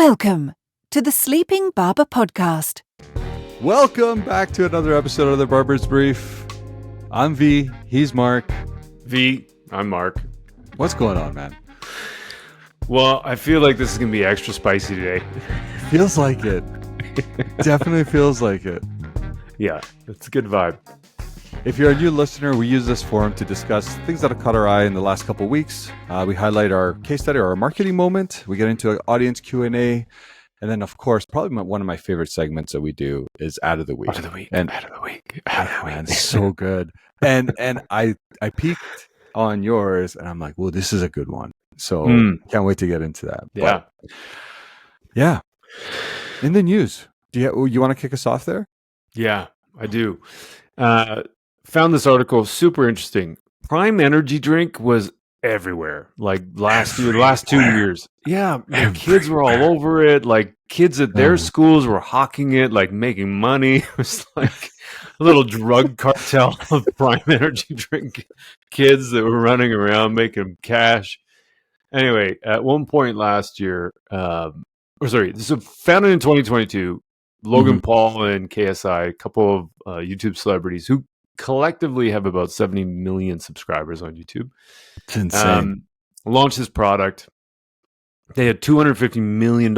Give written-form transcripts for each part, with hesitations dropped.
Welcome to the Sleeping Barber podcast. Welcome back to another episode of the Barber's Brief. I'm V, he's Mark. V, I'm Mark. What's going on, man? Well, I feel like this is going to be extra spicy today. Feels like it. Definitely feels like it. Yeah, it's a good vibe. If you're a new listener, we use this forum to discuss things that have caught our eye in the last couple of weeks. We highlight our case study or our marketing moment. We get into an audience Q&A. And then, of course, probably one of my favorite segments that we do is Ad of the Week. Ad of the Week. And Ad of the Week. Man, so good. And I peeked on yours, and I'm like, well, this is a good one. So can't wait to get into that. Yeah. But, yeah. In the news, you want to kick us off there? Yeah, I do. Found this article super interesting. Prime energy drink was everywhere. Like last 2 years. Yeah, the kids were all over it. Like kids at their schools were hawking it, like making money. It was like a little drug cartel of Prime energy drink kids that were running around making cash. Anyway, at one point last year, this was founded in 2022. Logan Paul and KSI, a couple of YouTube celebrities who collectively have about 70 million subscribers on YouTube. It's insane. Launched this product. They had $250 million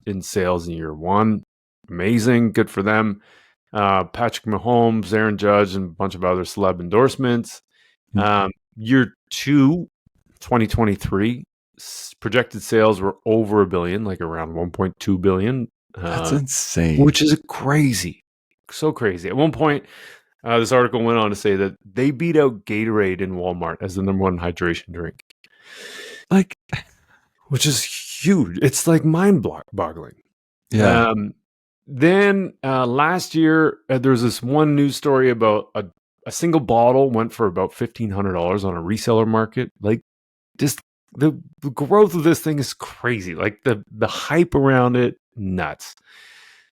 in sales in year one. Amazing. Good for them. Patrick Mahomes, Aaron Judge, and a bunch of other celeb endorsements. Year two, 2023, projected sales were over $1 billion, like around 1.2 billion. That's insane. Which is crazy. So crazy. At one point, this article went on to say that they beat out Gatorade in Walmart as the number one hydration drink. Like, which is huge. It's like mind-boggling. Yeah. Then last year, there was this one news story about a single bottle went for about $1,500 on a reseller market. Like, just the growth of this thing is crazy. Like the hype around it, nuts.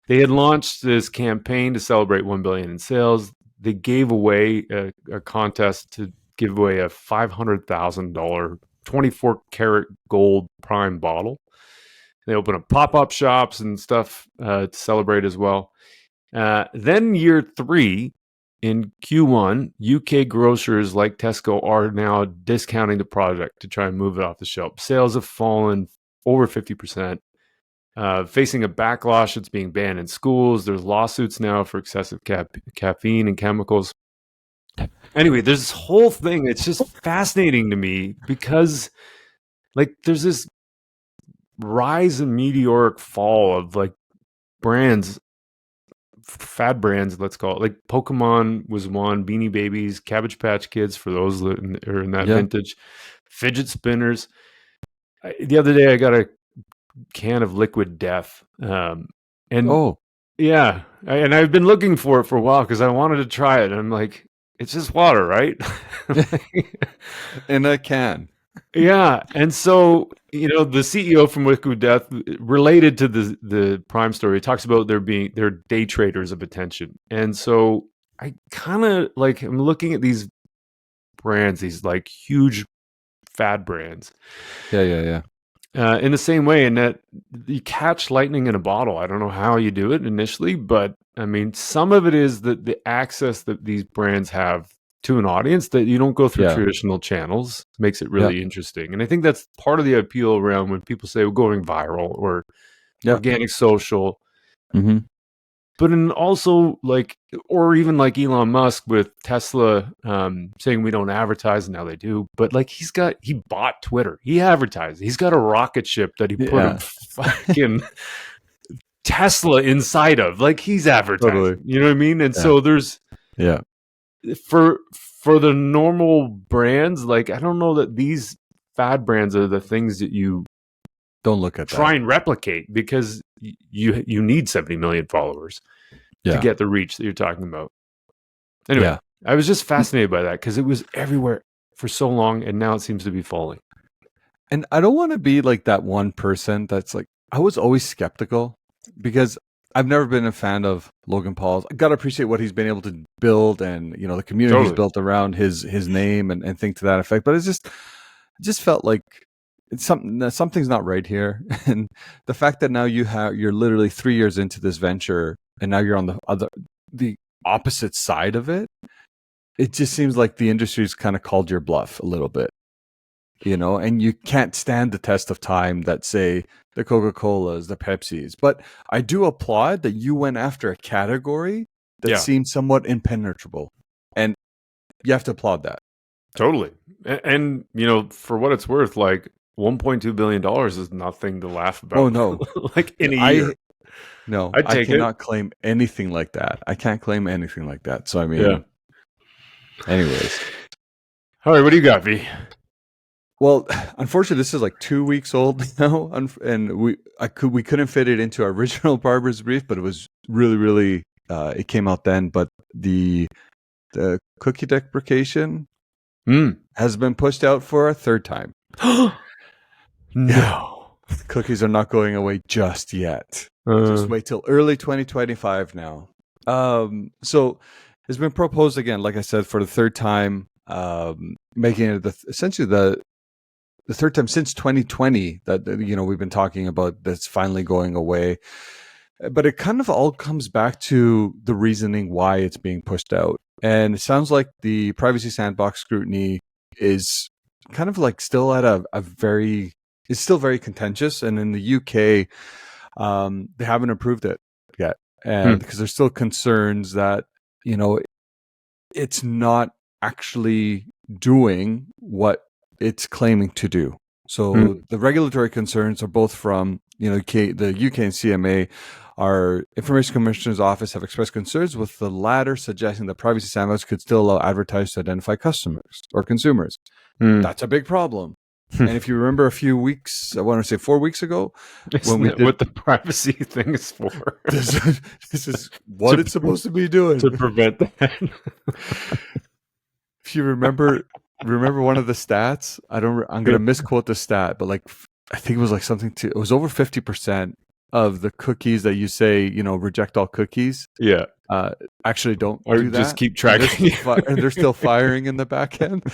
They had launched this campaign to celebrate 1 billion in sales. They gave away a contest to give away a $500,000 24 karat gold prime bottle. They opened up pop-up shops and stuff to celebrate as well. Then year three, in Q1, UK grocers like Tesco are now discounting the product to try and move it off the shelf. Sales have fallen over 50%. Facing a backlash, it's being banned in schools. There's lawsuits now for excessive caffeine and chemicals. Anyway, there's this whole thing. It's just fascinating to me because, like, there's this rise and meteoric fall of like brands, fad brands, let's call it. Like Pokemon was one, Beanie Babies, Cabbage Patch Kids for those that are in that vintage, fidget spinners. The other day, I got a can of Liquid Death, and I've been looking for it for a while because I wanted to try it, and I'm like, it's just water, right? In a can. Yeah. And so, the CEO from Liquid Death, related to the Prime story, talks about they're day traders of attention. And so I kind of like, I'm looking at these brands, these like huge fad brands. Yeah. In the same way, in that you catch lightning in a bottle. I don't know how you do it initially, but I mean, some of it is that the access that these brands have to an audience that you don't go through traditional channels makes it really interesting. And I think that's part of the appeal around when people say we're going viral or organic social. Mm-hmm. But in also like, or even like Elon Musk with Tesla saying we don't advertise, now they do. But like he bought Twitter. He advertised. He's got a rocket ship that he put a fucking Tesla inside of. Like he's advertising. Totally. You know what I mean? And so there's for the normal brands, like I don't know that these fad brands are the things that you don't look at. Try and replicate because you need 70 million followers to get the reach that you're talking about. Anyway, I was just fascinated by that because it was everywhere for so long, and now it seems to be falling. And I don't want to be like that one person that's like, I was always skeptical because I've never been a fan of Logan Paul's. I got to appreciate what he's been able to build and, the community he's built around his name and things to that effect. But it just felt like something's not right here. And the fact that now you're literally 3 years into this venture, and now you're on the opposite side of it. It just seems like the industry's kind of called your bluff a little bit, and you can't stand the test of time that, say, the Coca-Colas, the Pepsis. But I do applaud that you went after a category that seemed somewhat impenetrable, and you have to applaud that. Totally. And for what it's worth, like $1.2 billion is nothing to laugh about. Oh no. Like in a year. No, I cannot claim anything like that. I can't claim anything like that. So I mean, anyways. All right, what do you got, V? Well, unfortunately, this is like 2 weeks old now, and we couldn't fit it into our original Barber's brief, but it was really, really it came out then. But the cookie deprecation has been pushed out for a third time. No, cookies are not going away just yet. Just wait till early 2025 now. So it's been proposed again, like I said, for the third time, making it essentially the third time since 2020 that we've been talking about that's finally going away. But it kind of all comes back to the reasoning why it's being pushed out. And it sounds like the privacy sandbox scrutiny is kind of like still at it's still very contentious. And in the UK, they haven't approved it yet. And because there's still concerns that, it's not actually doing what it's claiming to do. So the regulatory concerns are both from, the UK and CMA. Our Information Commissioner's Office have expressed concerns with the latter, suggesting that privacy sandbox could still allow advertisers to identify customers or consumers. That's a big problem. And if you remember a few weeks, I want to say 4 weeks ago, what the privacy thing is for. This is what it's supposed to be doing to prevent that. If you remember one of the stats, I'm going to misquote the stat, but I think it was it was over 50% of the cookies that you say, reject all cookies. Yeah. Actually don't or do that. Just keep tracking. And they're still firing in the back end.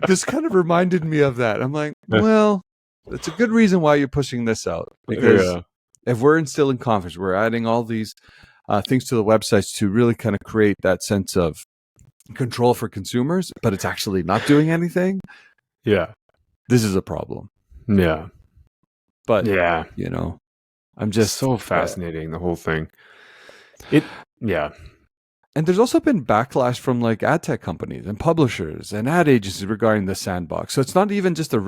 This kind of reminded me of that. I'm like, well, it's a good reason why you're pushing this out. Because if we're instilling confidence, we're adding all these things to the websites to really kind of create that sense of control for consumers, but it's actually not doing anything. Yeah. This is a problem. Yeah. But, I'm just so fascinating, the whole thing. And there's also been backlash from ad tech companies and publishers and ad agencies regarding the sandbox. So it's not even just the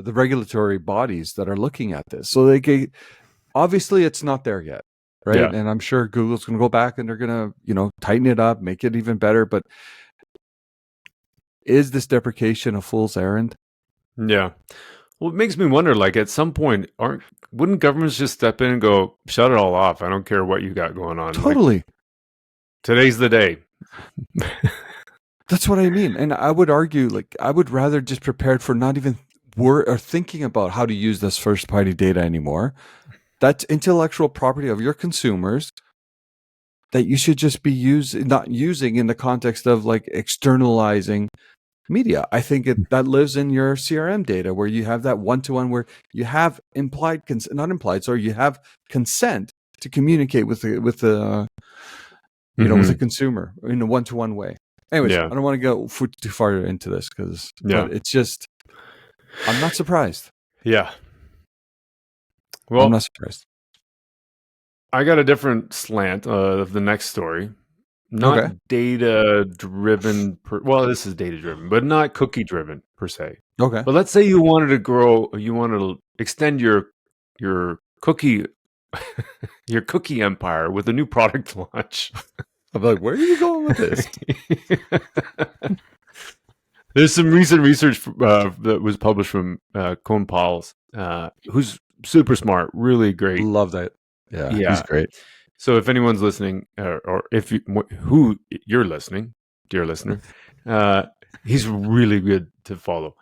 regulatory bodies that are looking at this. So obviously it's not there yet, right? Yeah. And I'm sure Google's going to go back and they're going to, tighten it up, make it even better. But is this deprecation a fool's errand? Yeah. Well, it makes me wonder, at some point, wouldn't governments just step in and go, shut it all off? I don't care what you got going on. Totally. Today's the day. That's what I mean. And I would argue, I would rather just prepared for not even or thinking about how to use this first party data anymore. That's intellectual property of your consumers that you should just be not using in the context of externalizing media. I think that lives in your CRM data where you have that one-to-one where you have you have consent to communicate with the with the consumer in a one-to-one way. Anyways, I don't want to go too far into this because it's just, I'm not surprised. Yeah. Well, I'm not surprised. I got a different slant of the next story. Not data-driven. This is data-driven, but not cookie-driven per se. Okay. But let's say you wanted to extend your cookie your cookie empire with a new product launch. I'm like, where are you going with this? There's some recent research that was published from Cohn Pauls, who's super smart, really great. Love that. Yeah, he's great. So if anyone's listening, or if you're listening, dear listener, he's really good to follow.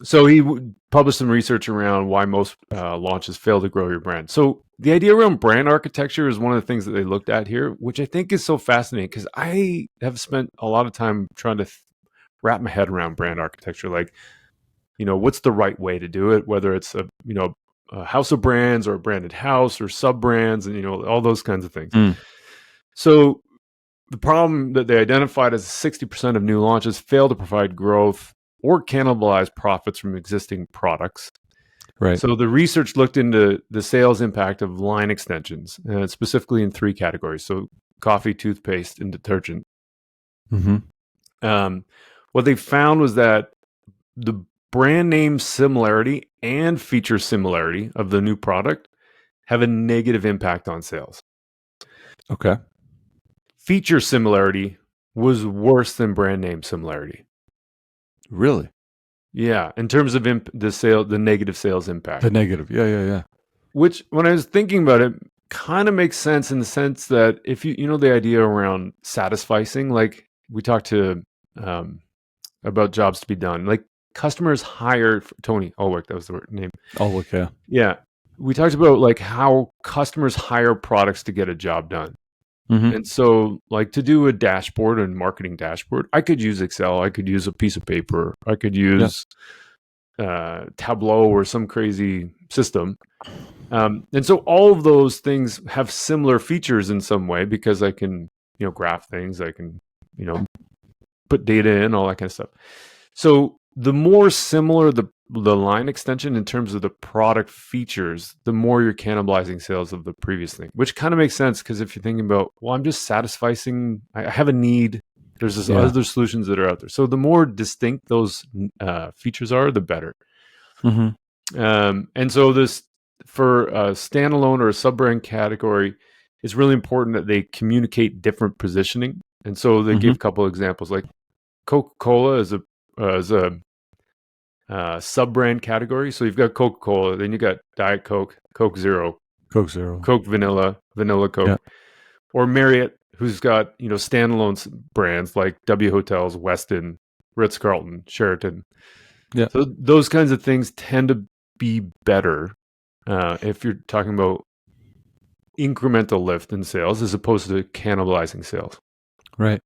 So he published some research around why most launches fail to grow your brand. So the idea around brand architecture is one of the things that they looked at here, which I think is so fascinating because I have spent a lot of time trying to wrap my head around brand architecture. what's the right way to do it, whether it's a house of brands or a branded house or sub brands, and all those kinds of things. So the problem that they identified is 60% of new launches fail to provide growth or cannibalize profits from existing products. Right. So the research looked into the sales impact of line extensions, specifically in 3 categories. So coffee, toothpaste, and detergent. What they found was that the brand name similarity and feature similarity of the new product have a negative impact on sales. Okay. Feature similarity was worse than brand name similarity. Really? Yeah, in terms of the negative sales impact. The negative, yeah. Which, when I was thinking about it, kind of makes sense in the sense that if you know the idea around satisficing, like we talked to about jobs to be done, like customers hire Tony Ulwick, that was the name. Ulwick, yeah. Yeah, we talked about like how customers hire products to get a job done. And so, like, to do a dashboard and marketing dashboard, I could use Excel, I could use a piece of paper, I could use Tableau or some crazy system. And so all of those things have similar features in some way because I can, graph things, I can, put data in, all that kind of stuff. So the more similar the line extension in terms of the product features, the more you're cannibalizing sales of the previous thing, which kind of makes sense because if you're thinking about, well, I'm just satisfying, I have a need. There's this other solutions that are out there. So the more distinct those features are, the better. And so this, for a standalone or a sub-brand category, it's really important that they communicate different positioning. And so they give a couple of examples, like Coca-Cola is a sub-brand category. So you've got Coca-Cola, then you got Diet Coke, Coke Zero, Coke Vanilla, Vanilla Coke, or Marriott, who's got standalone brands like W Hotels, Westin, Ritz-Carlton, Sheraton. Yeah. So those kinds of things tend to be better if you're talking about incremental lift in sales as opposed to cannibalizing sales. Right.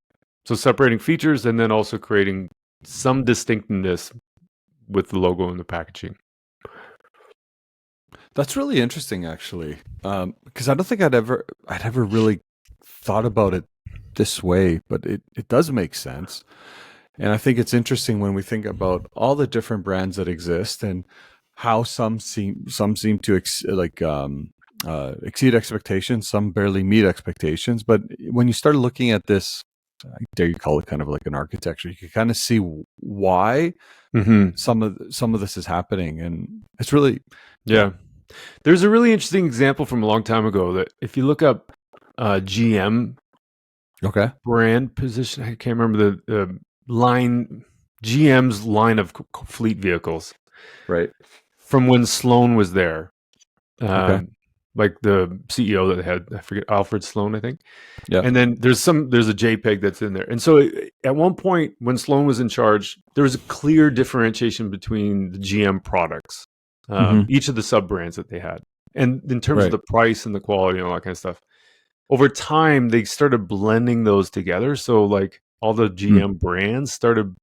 So separating features and then also creating some distinctiveness with the logo and the packaging. That's really interesting, actually, because I don't think I'd ever really thought about it this way, but it does make sense. And I think it's interesting when we think about all the different brands that exist and how some seem to exceed expectations, some barely meet expectations. But when you start looking at this, I dare you call it kind of like an architecture, you can kind of see why some of this is happening, and it's really There's a really interesting example from a long time ago that if you look up GM brand position, I can't remember the line, GM's line of fleet vehicles, right, from when Sloan was there. Like the CEO that they had, I forget, Alfred Sloan, I think. Yeah. And then there's a JPEG that's in there. And so at one point when Sloan was in charge, there was a clear differentiation between the GM products, each of the sub brands that they had. And in terms of the price and the quality and all that kind of stuff, over time, they started blending those together. So like all the GM brands started,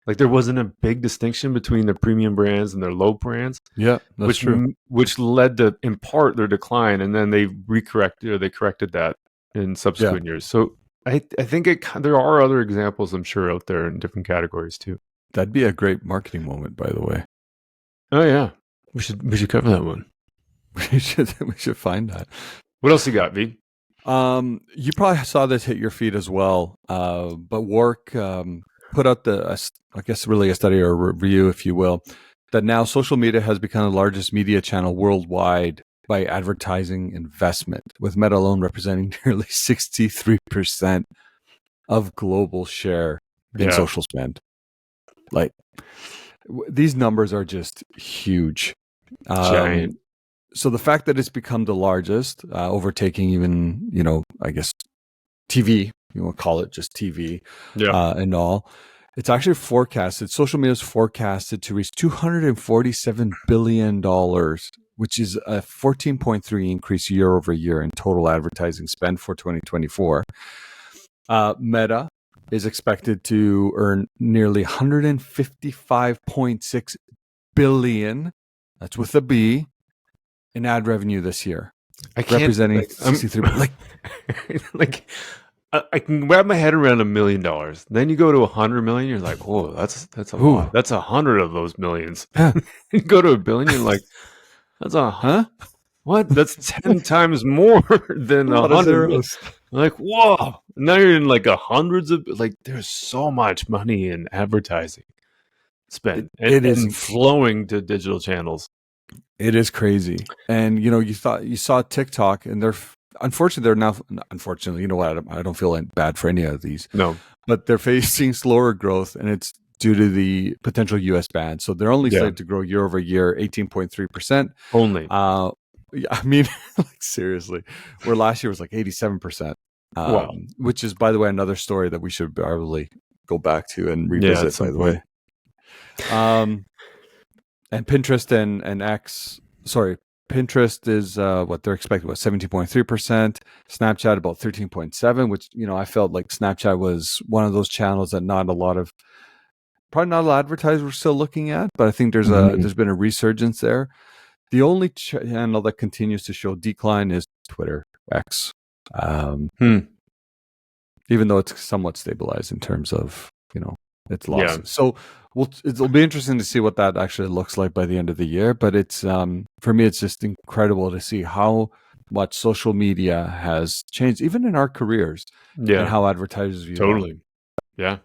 like there wasn't a big distinction between the premium brands and their low brands. Yeah, that's true. Which led to, in part, their decline. And then they corrected that in subsequent years. So I think there are other examples, I'm sure, out there in different categories too. That'd be a great marketing moment, by the way. Oh yeah, we should cover that one. we should find that. What else you got, V? You probably saw this hit your feed as well. But Work put out I guess really a study or a review, if you will, that now social media has become the largest media channel worldwide by advertising investment, with Meta alone representing nearly 63% of global share in social spend. Like, these numbers are just huge. Giant. So the fact that it's become the largest, overtaking even, I guess TV, you want to call it just TV, and all, it's actually forecasted, social media is forecasted to reach $247 billion, which is a 14.3% increase year over year in total advertising spend for 2024. Meta is expected to earn nearly $155.6 billion, that's with a B, in ad revenue this year. I can't, representing 63. Like I can wrap my head around $1 million. Then you go to 100 million. You're like, whoa, that's a lot. That's 100 of those millions. Yeah. You go to $1 billion. You're like, that's what? That's 10 times more than 100. Like, whoa! Now you're in like hundreds of There's so much money in advertising spent and flowing to digital channels. It is crazy. And you saw TikTok, and unfortunately they're now, you know what, I don't feel bad for any of these. No. But they're facing slower growth, and it's due to the potential US ban. So they're only slated to grow year over year 18.3%. Only. I mean, seriously, where last year was 87%. Wow. Which is, by the way, another story that we should probably go back to and revisit, by the way. And Pinterest and X, Pinterest is what they're expecting, 17.3%. Snapchat about 13.7%, which I felt like Snapchat was one of those channels that probably not a lot of advertisers were still looking at, but I think there's been a resurgence there. The only channel that continues to show decline is Twitter, X. Even though it's somewhat stabilized in terms of its losses. Yeah. So it'll be interesting to see what that actually looks like by the end of the year. But it's for me, it's just incredible to see how much social media has changed, even in our careers, and how advertisers view it. Yeah.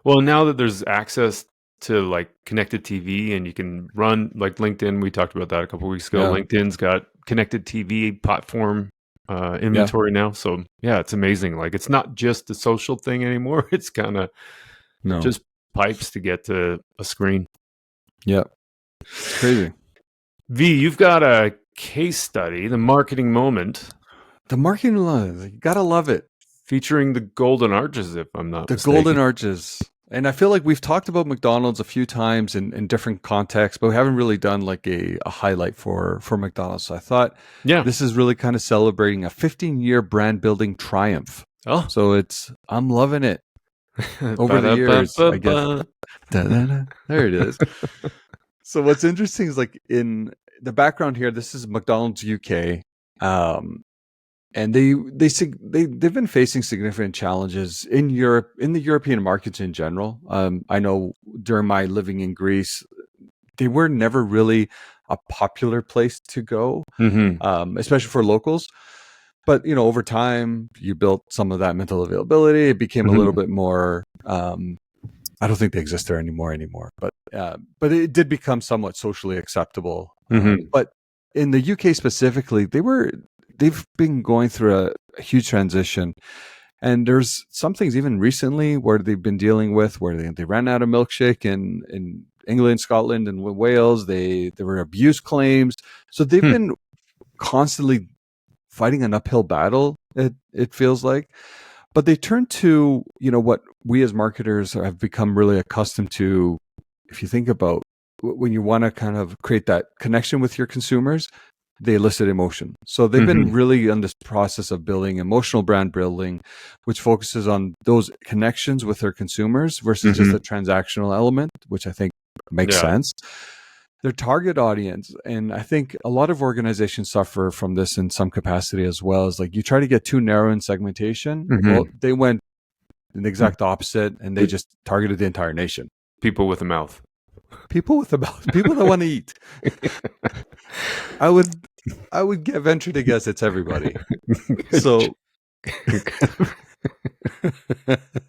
Well, now that there's access to connected TV, and you can run LinkedIn, we talked about that a couple of weeks ago. LinkedIn's got connected TV platform inventory now. So it's amazing. It's not just a social thing anymore. It's kind of just pipes to get to a screen. Yeah. It's crazy. V, you've got a case study, the marketing moment. The marketing moment, you gotta love it. Featuring the golden arches, if I'm not mistaken. The golden arches. And I feel like we've talked about McDonald's a few times in different contexts, but we haven't really done a highlight for McDonald's. So I thought this is really kind of celebrating a 15-year brand building triumph. Oh. So I'm loving it. Over the years, I guess. There it is. So what's interesting is in the background here, this is McDonald's UK. And they've been facing significant challenges in Europe, in the European markets in general. I know during my living in Greece, they were never really a popular place to go, especially for locals. But over time, you built some of that mental availability. It became a little bit more. I don't think they exist there anymore. But it did become somewhat socially acceptable. But in the UK specifically, they've been going through a huge transition, and there's some things even recently where they've been dealing with where they ran out of milkshake in England, Scotland, and Wales. There were abuse claims, so they've been constantly fighting an uphill battle. It feels like, but they turn to what we as marketers have become really accustomed to. If you think about when you want to kind of create that connection with your consumers, they elicit emotion. So they've been really on this process of building emotional brand building, which focuses on those connections with their consumers versus just the transactional element, which I think makes sense. Their target audience, and I think a lot of organizations suffer from this in some capacity as well, is you try to get too narrow in segmentation. Well, they went in the exact opposite, and they just targeted the entire nation. People with a mouth. People with a mouth. People that want to eat. I would venture to guess it's everybody. So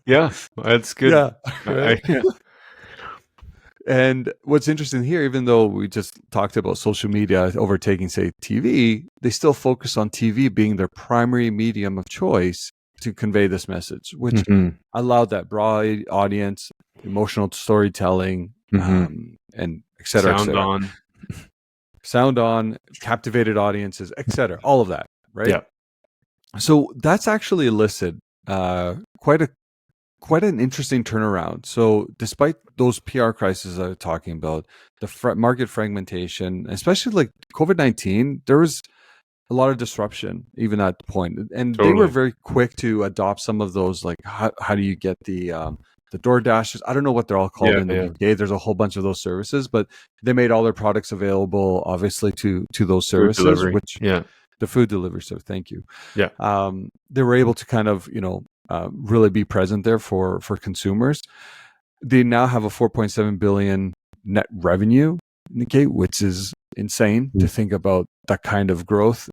yeah, that's good. Yeah. Right? And what's interesting here, even though we just talked about social media overtaking, say, TV, they still focus on TV being their primary medium of choice to convey this message, which allowed that broad audience, emotional storytelling, and et cetera. Sound on, captivated audiences, et cetera. All of that, right? Yeah. So that's actually elicited quite an interesting turnaround. So despite those PR crises I was talking about, the market fragmentation, especially COVID-19, there was a lot of disruption even at the point. And they were very quick to adopt some of those, how do you get the the DoorDashes. I don't know what they're all called in the UK. There's a whole bunch of those services, but they made all their products available, obviously, to those Food services, delivery. which the food delivery. So thank you. Yeah. They were able to kind of, really be present there for consumers. They now have a 4.7 billion net revenue, okay, which is insane to think about that kind of growth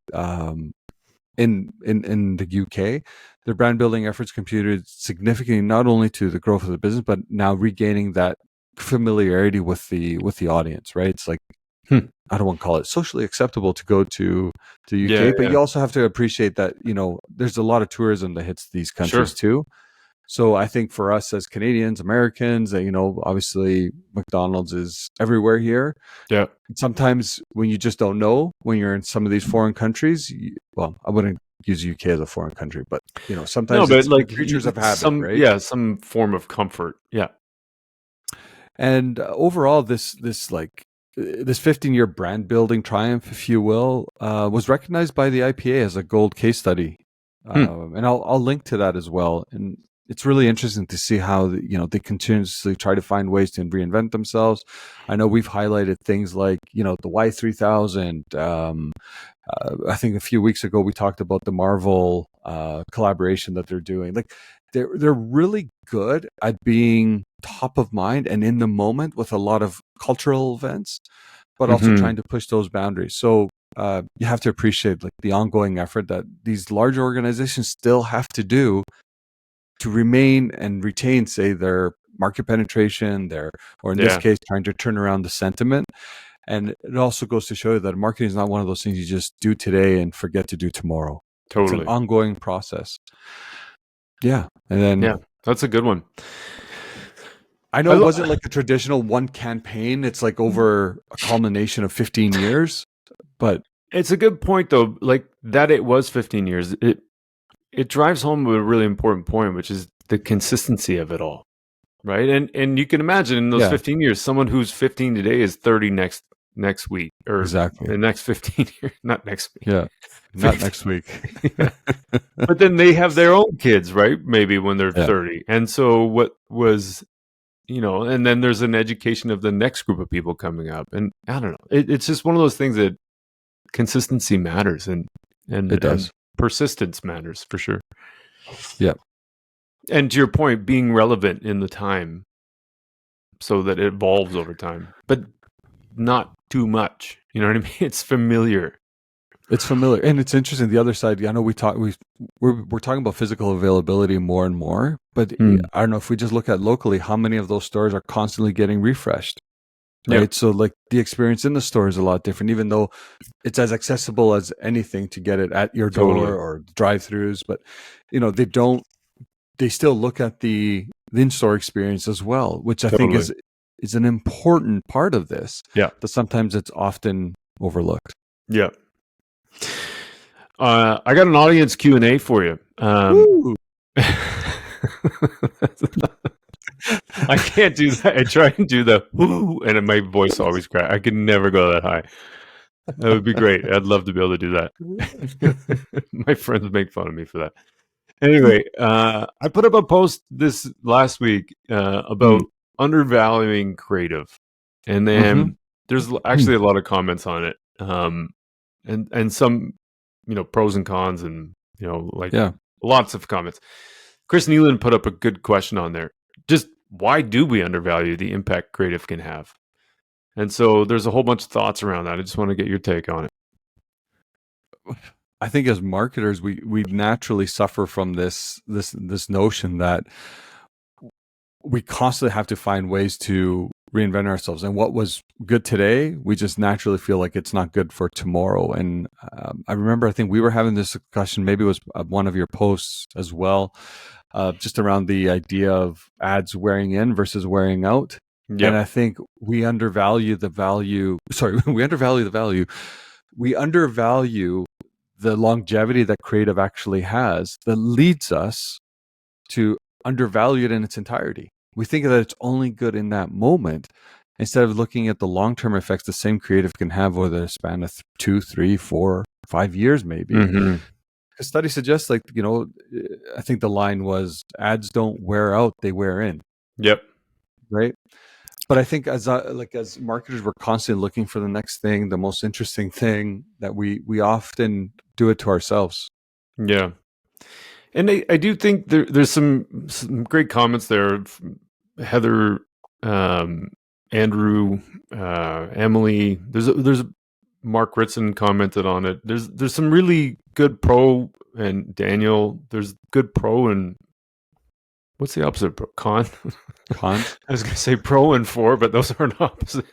in the UK. Their brand building efforts contributed significantly not only to the growth of the business, but now regaining that familiarity with the audience, right? It's like, I don't want to call it socially acceptable to go to UK, but you also have to appreciate that, there's a lot of tourism that hits these countries too. So I think for us as Canadians, Americans, obviously McDonald's is everywhere here. Yeah. Sometimes when you just don't know, when you're in some of these foreign countries, I wouldn't use UK as a foreign country, but sometimes it's like creatures of habit, right? Yeah, some form of comfort. Yeah. And overall, this 15-year brand building triumph, if you will, was recognized by the IPA as a gold case study. And I'll link to that as well. And it's really interesting to see how they continuously try to find ways to reinvent themselves. I know we've highlighted things like the Y3000. I think a few weeks ago we talked about the Marvel collaboration that they're doing. Like they're really good at being top of mind and in the moment with a lot of cultural events, but also trying to push those boundaries. So you have to appreciate like the ongoing effort that these large organizations still have to do to remain and retain, say, their market penetration, or in this case, trying to turn around the sentiment. And it also goes to show that marketing is not one of those things you just do today and forget to do tomorrow. Totally. It's an ongoing process. Yeah. And then that's a good one. I know it wasn't like a traditional one campaign. It's like over a culmination of 15 years. But it's a good point, though, like that it was 15 years. It drives home a really important point, which is the consistency of it all, right? And you can imagine in those 15 years, someone who's 15 today is 30 next week, or exactly the next 15 years, not next week. Yeah, not next week. But then they have their own kids, right? Maybe when they're 30. And so what was, and then there's an education of the next group of people coming up. And I don't know. It's just one of those things that consistency matters, and it does. Persistence matters for sure. Yeah. And to your point, being relevant in the time so that it evolves over time, but not too much. You know what I mean? It's familiar. It's familiar. And it's interesting. The other side, I know we're talking about physical availability more and more, but I don't know if we just look at locally, how many of those stores are constantly getting refreshed. Right. Yep. So like the experience in the store is a lot different, even though it's as accessible as anything to get it at your door or drive-throughs. But, they still look at the in-store experience as well, which I think is an important part of this. Yeah. But sometimes it's often overlooked. Yeah. I got an audience Q&A for you. I can't do that. I try and do the whoo, and my voice always cracks. I can never go that high. That would be great. I'd love to be able to do that. My friends make fun of me for that. Anyway, I put up a post this last week about undervaluing creative, and then there's actually a lot of comments on it, and some pros and cons, and lots of comments. Chris Nealon put up a good question on there. Just why do we undervalue the impact creative can have? And so there's a whole bunch of thoughts around that. I just want to get your take on it. I think as marketers, we naturally suffer from this notion that we constantly have to find ways to reinvent ourselves. And what was good today, we just naturally feel like it's not good for tomorrow. And I remember, I think we were having this discussion, maybe it was one of your posts as well, just around the idea of ads wearing in versus wearing out. Yep. And I think we undervalue the value. We undervalue the longevity that creative actually has, that leads us to undervalue it in its entirety. We think that it's only good in that moment, instead of looking at the long-term effects the same creative can have over the span of 2, 3, 4, 5 years, maybe. A study suggests, I think the line was, ads don't wear out, they wear in. Yep. right? But I think as marketers, we're constantly looking for the next thing, the most interesting thing, that we often do it to ourselves. Yeah. And I do think there's some great comments there. Heather, Andrew, Emily. There's Mark Ritson commented on it. There's some really good pro, and Daniel. There's good pro and what's the opposite? Con. Con. I was going to say pro and for, but those aren't opposite.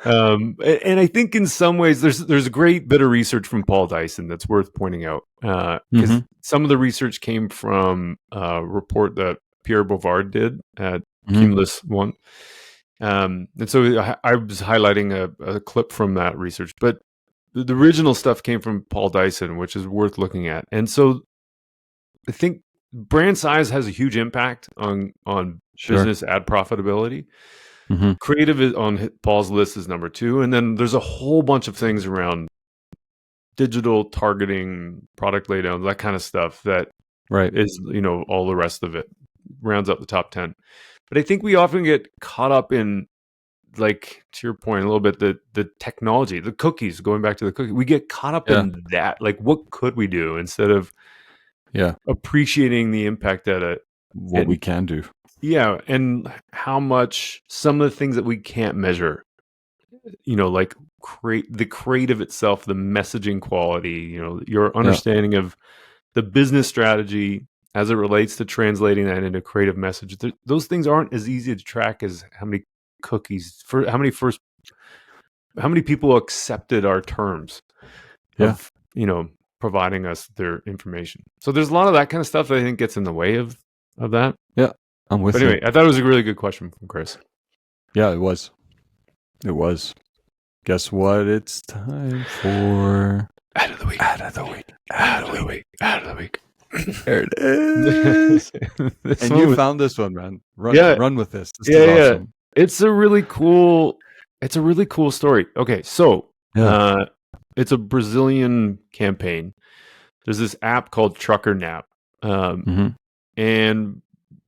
And I think in some ways there's a great bit of research from Paul Dyson that's worth pointing out, because some of the research came from a report that Pierre Bouvard did at Cumulus One, and so I was highlighting a clip from that research, but the original stuff came from Paul Dyson, which is worth looking at. And so I think brand size has a huge impact on business ad profitability. Creative is on Paul's list is number 2, and then there's a whole bunch of things around digital targeting, product laydown, that kind of stuff that is, all the rest of it rounds up the top 10. But I think we often get caught up in, like, to your point a little bit, the technology, the cookies, going back to the cookie, we get caught up in that, like, what could we do, instead of appreciating the impact that what we can do. Yeah, and how much some of the things that we can't measure, like the creative itself, the messaging quality, your understanding of the business strategy as it relates to translating that into creative message. Those things aren't as easy to track as how many cookies, for how many people accepted our terms of, providing us their information. So there's a lot of that kind of stuff that I think gets in the way of that. Yeah. I'm with you. Anyway, you. I thought it was a really good question from Chris. Yeah, it was. It was. Guess what? It's time for Ad of the week. Ad of the week. Ad of the week. Ad of the week. There it is. And you found this one, man. Run with this. This is awesome. It's a really cool story. Okay, so it's a Brazilian campaign. There's this app called Trucker Nap, and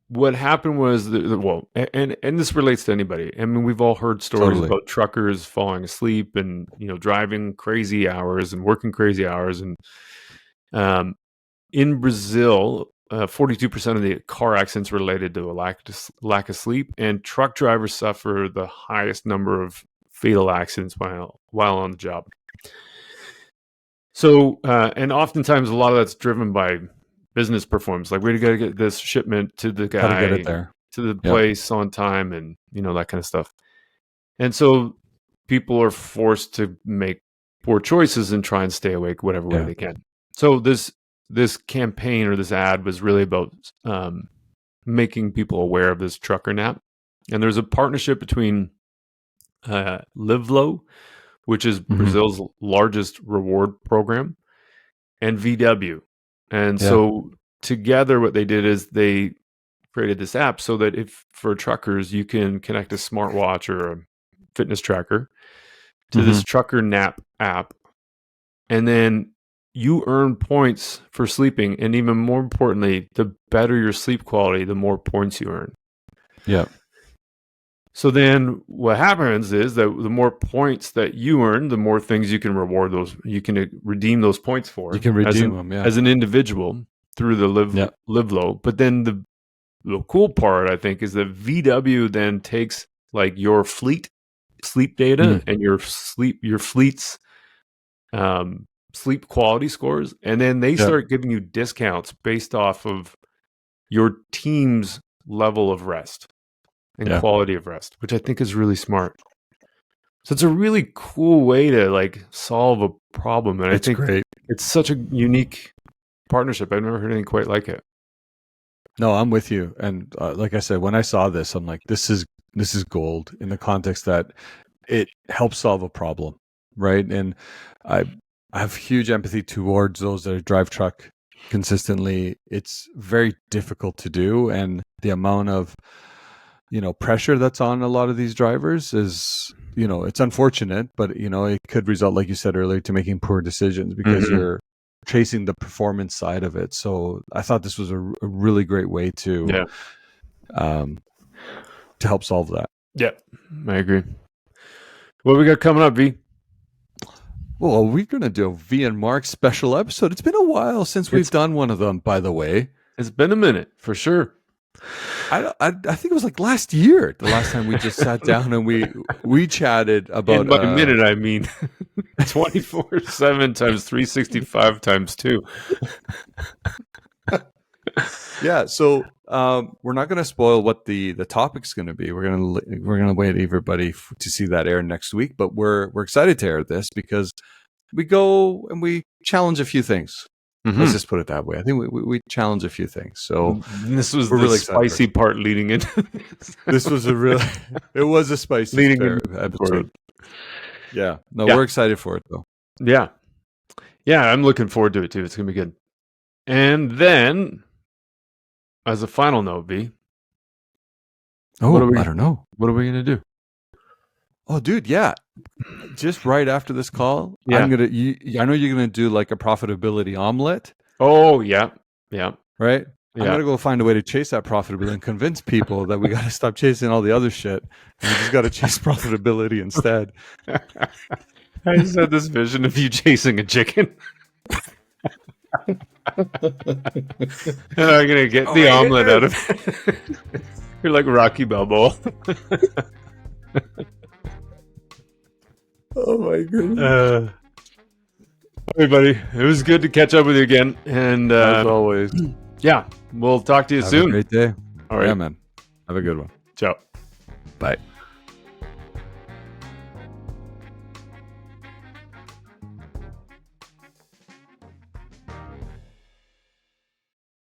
what happened was, and this relates to anybody. I mean, we've all heard stories about truckers falling asleep and, driving crazy hours and working crazy hours. And in Brazil, 42% of the car accidents related to a lack of sleep, and truck drivers suffer the highest number of fatal accidents while on the job. So, and oftentimes a lot of that's driven by business performance, like, we got to get this shipment to the guy, gotta get it there, to the place on time, and that kind of stuff. And so people are forced to make poor choices and try and stay awake whatever way they can. So this campaign, or this ad, was really about making people aware of this trucker nap. And there's a partnership between Livelo, which is Brazil's largest reward program, and VW. And so together, what they did is they created this app so that for truckers, you can connect a smartwatch or a fitness tracker to this trucker nap app. And then you earn points for sleeping. And even more importantly, the better your sleep quality, the more points you earn. Yeah. So then what happens is that the more points that you earn, the more things you can redeem those points for. You can redeem them, as an individual through the Livelo. But then the cool part, I think, is that VW then takes, like, your fleet sleep data and your fleet's sleep quality scores, and then they start giving you discounts based off of your team's level of rest and quality of rest, which I think is really smart. So it's a really cool way to, like, solve a problem, and I think it's such a unique partnership. I've never heard anything quite like it. No, I'm with you. And like I said, when I saw this, I'm like, this is gold, in the context that it helps solve a problem, right? And I have huge empathy towards those that drive truck consistently. It's very difficult to do, and the amount of pressure that's on a lot of these drivers is, it's unfortunate, but it could result, like you said earlier, to making poor decisions, because chasing the performance side of it. So I thought this was a really great way to help solve that. Yeah, I agree. What we got coming up, V? Well, we're going to do a V and Mark special episode. It's been a while since we've done one of them, by the way. It's been a minute, for sure. I think it was like last year, the last time we just sat down and we chatted about... And by a minute, I mean 24/7 times 365 times 2. Yeah, so we're not going to spoil what the topic's going to be. We're going to wait everybody to see that air next week, but we're excited to air this because we go and we challenge a few things. Mm-hmm. Let's just put it that way. I think we challenge a few things. So this was the really spicy part leading into this. This was it was a spicy leading episode. Yeah. No, we're excited for it though. Yeah. Yeah, I'm looking forward to it too. It's going to be good. And then, as a final note, B. I don't know. What are we going to do? Oh, dude, yeah. Just right after this call, I know you're gonna do like a profitability omelet. Oh, yeah. Right? Yeah. I'm gonna go find a way to chase that profitability and convince people that we gotta stop chasing all the other shit and we just gotta chase profitability instead. I just had this vision of you chasing a chicken. And I'm gonna get the omelet out of it. You're like Rocky Balboa. Oh my goodness. Everybody, it was good to catch up with you again. And as always. Yeah, we'll talk to you soon. Have a great day. All right. Yeah, man. Have a good one. Ciao. Bye.